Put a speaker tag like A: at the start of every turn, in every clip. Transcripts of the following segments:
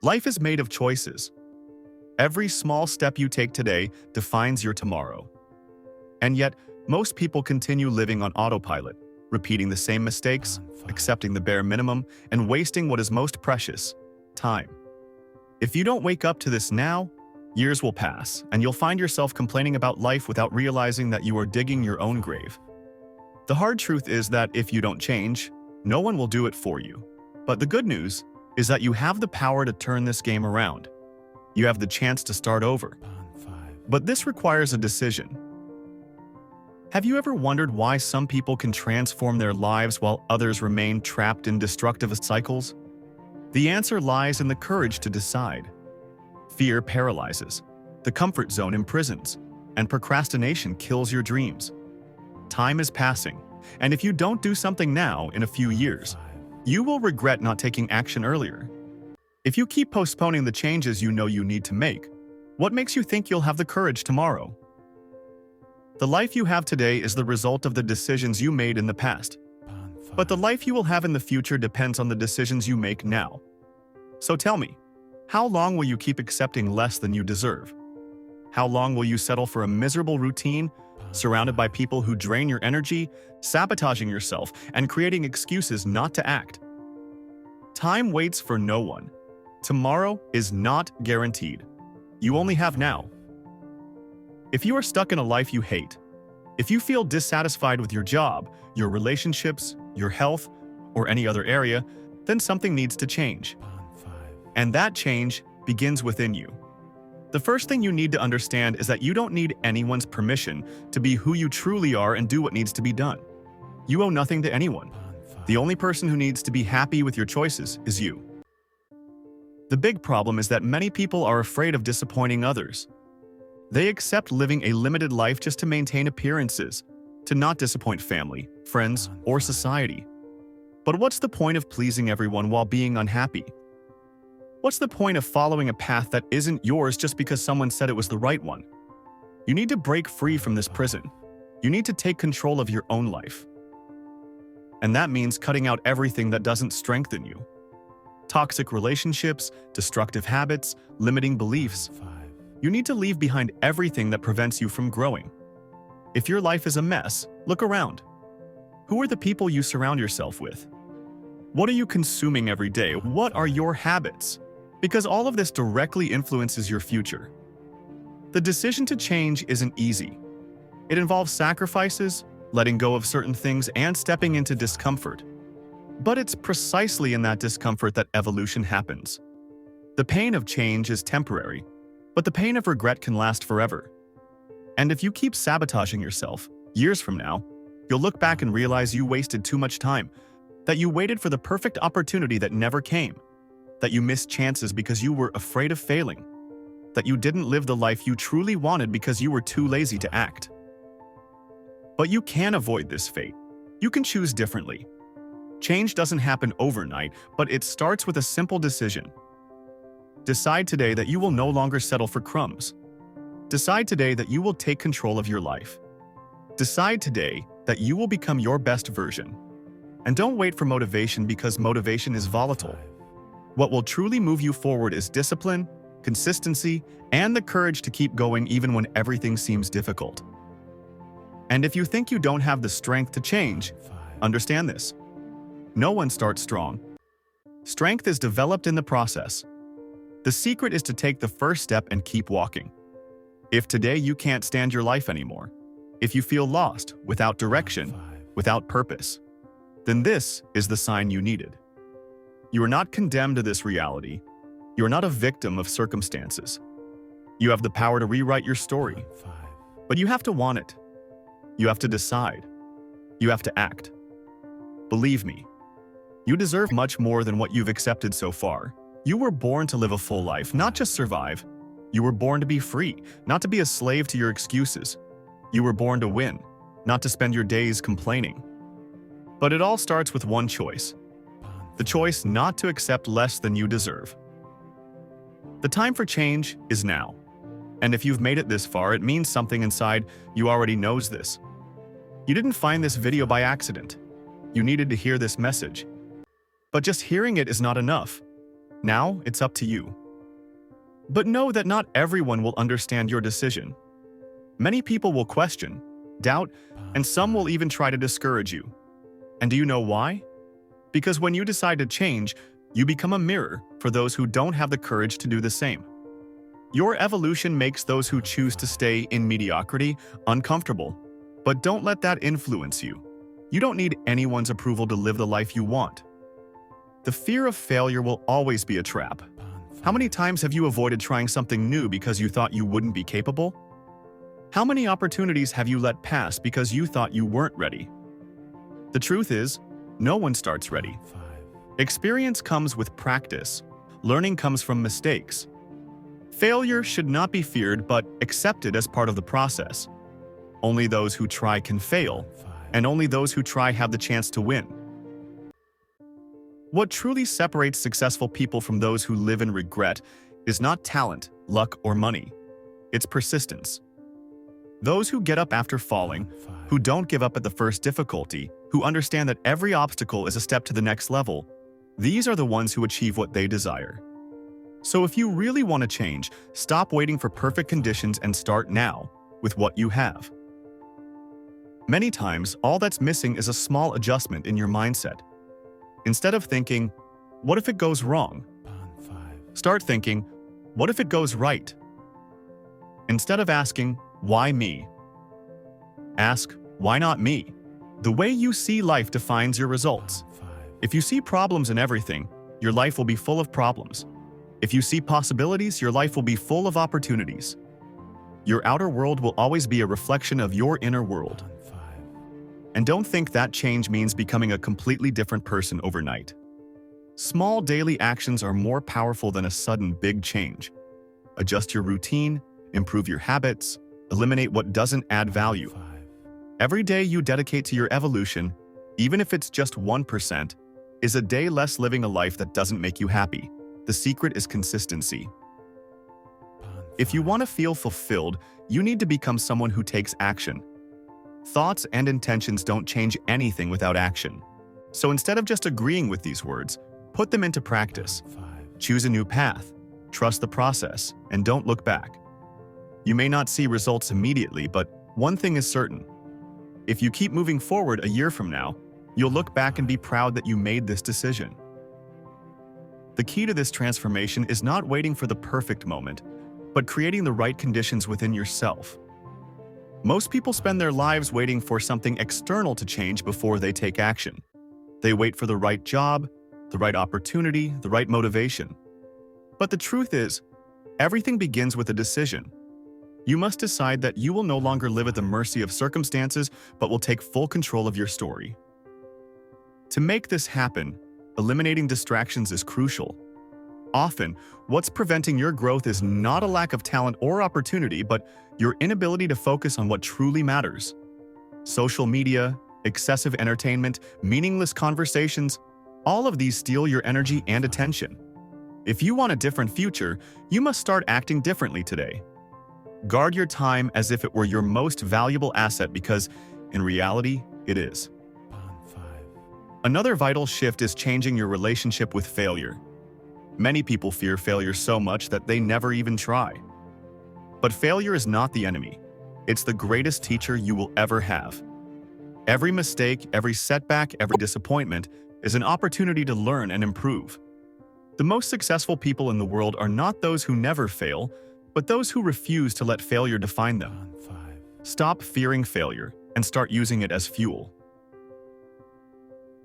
A: Life is made of choices. Every small step you take today defines your tomorrow. And yet, most people continue living on autopilot, repeating the same mistakes, accepting the bare minimum, and wasting what is most precious: time. If you don't wake up to this now, years will pass, and you'll find yourself complaining about life without realizing that you are digging your own grave. The hard truth is that if you don't change, no one will do it for you. But the good news is that you have the power to turn this game around. You have the chance to start over. But this requires a decision. Have you ever wondered why some people can transform their lives while others remain trapped in destructive cycles? The answer lies in the courage to decide. Fear paralyzes, the comfort zone imprisons, and procrastination kills your dreams. Time is passing, and if you don't do something now, in a few years, you will regret not taking action earlier. If you keep postponing the changes you know you need to make, what makes you think you'll have the courage tomorrow? The life you have today is the result of the decisions you made in the past. But the life you will have in the future depends on the decisions you make now. So tell me, how long will you keep accepting less than you deserve? How long will you settle for a miserable routine, surrounded by people who drain your energy, sabotaging yourself, and creating excuses not to act? Time waits for no one. Tomorrow is not guaranteed. You only have now. If you are stuck in a life you hate, if you feel dissatisfied with your job, your relationships, your health, or any other area, then something needs to change. And that change begins within you. The first thing you need to understand is that you don't need anyone's permission to be who you truly are and do what needs to be done. You owe nothing to anyone. The only person who needs to be happy with your choices is you. The big problem is that many people are afraid of disappointing others. They accept living a limited life just to maintain appearances, to not disappoint family, friends, or society. But what's the point of pleasing everyone while being unhappy? What's the point of following a path that isn't yours just because someone said it was the right one? You need to break free from this prison. You need to take control of your own life. And that means cutting out everything that doesn't strengthen you. Toxic relationships, destructive habits, limiting beliefs. You need to leave behind everything that prevents you from growing. If your life is a mess, look around. Who are the people you surround yourself with? What are you consuming every day? What are your habits? Because all of this directly influences your future. The decision to change isn't easy. It involves sacrifices, letting go of certain things, and stepping into discomfort. But it's precisely in that discomfort that evolution happens. The pain of change is temporary, but the pain of regret can last forever. And if you keep sabotaging yourself, years from now, you'll look back and realize you wasted too much time, that you waited for the perfect opportunity that never came, that you missed chances because you were afraid of failing, that you didn't live the life you truly wanted because you were too lazy to act. But you can avoid this fate. You can choose differently. Change doesn't happen overnight, but it starts with a simple decision. Decide today that you will no longer settle for crumbs. Decide today that you will take control of your life. Decide today that you will become your best version. And don't wait for motivation, because motivation is volatile. What will truly move you forward is discipline, consistency, and the courage to keep going even when everything seems difficult. And if you think you don't have the strength to change, understand this. No one starts strong. Strength is developed in the process. The secret is to take the first step and keep walking. If today you can't stand your life anymore, if you feel lost, without direction, without purpose, then this is the sign you needed. You are not condemned to this reality. You are not a victim of circumstances. You have the power to rewrite your story. But you have to want it. You have to decide. You have to act. Believe me, you deserve much more than what you've accepted so far. You were born to live a full life, not just survive. You were born to be free, not to be a slave to your excuses. You were born to win, not to spend your days complaining. But it all starts with one choice. The choice not to accept less than you deserve. The time for change is now. And if you've made it this far, it means something inside you already knows this. You didn't find this video by accident. You needed to hear this message. But just hearing it is not enough. Now, it's up to you. But know that not everyone will understand your decision. Many people will question, doubt, and some will even try to discourage you. And do you know why? Because when you decide to change, you become a mirror for those who don't have the courage to do the same. Your evolution makes those who choose to stay in mediocrity uncomfortable, but don't let that influence you. You don't need anyone's approval to live the life you want. The fear of failure will always be a trap. How many times have you avoided trying something new because you thought you wouldn't be capable? How many opportunities have you let pass because you thought you weren't ready? The truth is, no one starts ready. Experience comes with practice. Learning comes from mistakes. Failure should not be feared but accepted as part of the process. Only those who try can fail, and only those who try have the chance to win. What truly separates successful people from those who live in regret is not talent, luck, or money. It's persistence. Those who get up after falling, who don't give up at the first difficulty, who understand that every obstacle is a step to the next level, these are the ones who achieve what they desire. So if you really want to change, stop waiting for perfect conditions and start now with what you have. Many times, all that's missing is a small adjustment in your mindset. Instead of thinking, what if it goes wrong? Start thinking, what if it goes right? Instead of asking, why me? Ask, why not me? The way you see life defines your results. If you see problems in everything, your life will be full of problems. If you see possibilities, your life will be full of opportunities. Your outer world will always be a reflection of your inner world. And don't think that change means becoming a completely different person overnight. Small daily actions are more powerful than a sudden big change. Adjust your routine, improve your habits, eliminate what doesn't add value. Every day you dedicate to your evolution, even if it's just 1%, is a day less living a life that doesn't make you happy. The secret is consistency. If you want to feel fulfilled, you need to become someone who takes action. Thoughts and intentions don't change anything without action. So instead of just agreeing with these words, put them into practice. Choose a new path, trust the process, and don't look back. You may not see results immediately, but one thing is certain. If you keep moving forward a year from now, you'll look back and be proud that you made this decision. The key to this transformation is not waiting for the perfect moment, but creating the right conditions within yourself. Most people spend their lives waiting for something external to change before they take action. They wait for the right job, the right opportunity, the right motivation. But the truth is, everything begins with a decision. You must decide that you will no longer live at the mercy of circumstances, but will take full control of your story. To make this happen, eliminating distractions is crucial. Often, what's preventing your growth is not a lack of talent or opportunity, but your inability to focus on what truly matters. Social media, excessive entertainment, meaningless conversations, all of these steal your energy and attention. If you want a different future, you must start acting differently today. Guard your time as if it were your most valuable asset because, in reality, it is. Another vital shift is changing your relationship with failure. Many people fear failure so much that they never even try. But failure is not the enemy. It's the greatest teacher you will ever have. Every mistake, every setback, every disappointment is an opportunity to learn and improve. The most successful people in the world are not those who never fail, but those who refuse to let failure define them. Stop fearing failure and start using it as fuel.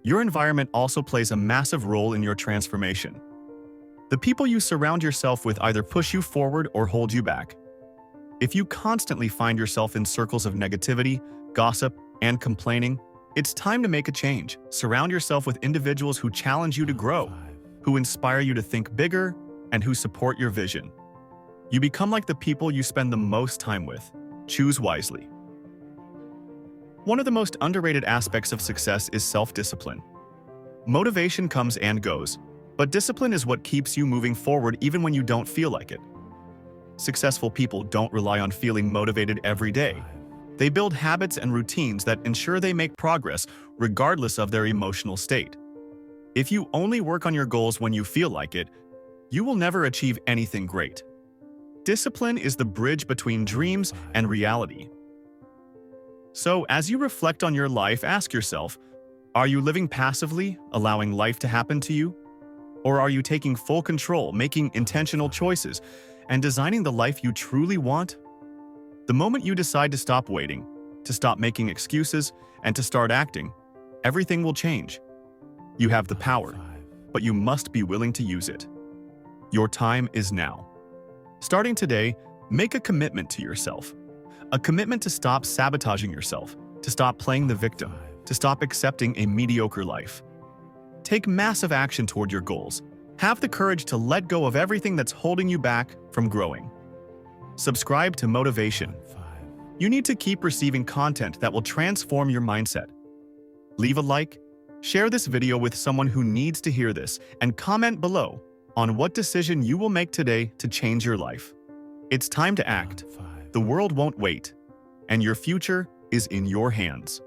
A: Your environment also plays a massive role in your transformation. The people you surround yourself with either push you forward or hold you back. If you constantly find yourself in circles of negativity, gossip, and complaining, it's time to make a change. Surround yourself with individuals who challenge you to grow, who inspire you to think bigger, and who support your vision. You become like the people you spend the most time with. Choose wisely. One of the most underrated aspects of success is self-discipline. Motivation comes and goes, but discipline is what keeps you moving forward even when you don't feel like it. Successful people don't rely on feeling motivated every day. They build habits and routines that ensure they make progress regardless of their emotional state. If you only work on your goals when you feel like it, you will never achieve anything great. Discipline is the bridge between dreams and reality. So, as you reflect on your life, ask yourself, are you living passively, allowing life to happen to you? Or are you taking full control, making intentional choices, and designing the life you truly want? The moment you decide to stop waiting, to stop making excuses, and to start acting, everything will change. You have the power, but you must be willing to use it. Your time is now. Starting today, make a commitment to yourself. A commitment to stop sabotaging yourself, to stop playing the victim, to stop accepting a mediocre life. Take massive action toward your goals. Have the courage to let go of everything that's holding you back from growing. Subscribe to Motivation. You need to keep receiving content that will transform your mindset. Leave a like, share this video with someone who needs to hear this, and comment below on what decision you will make today to change your life. It's time to act. The world won't wait, and your future is in your hands.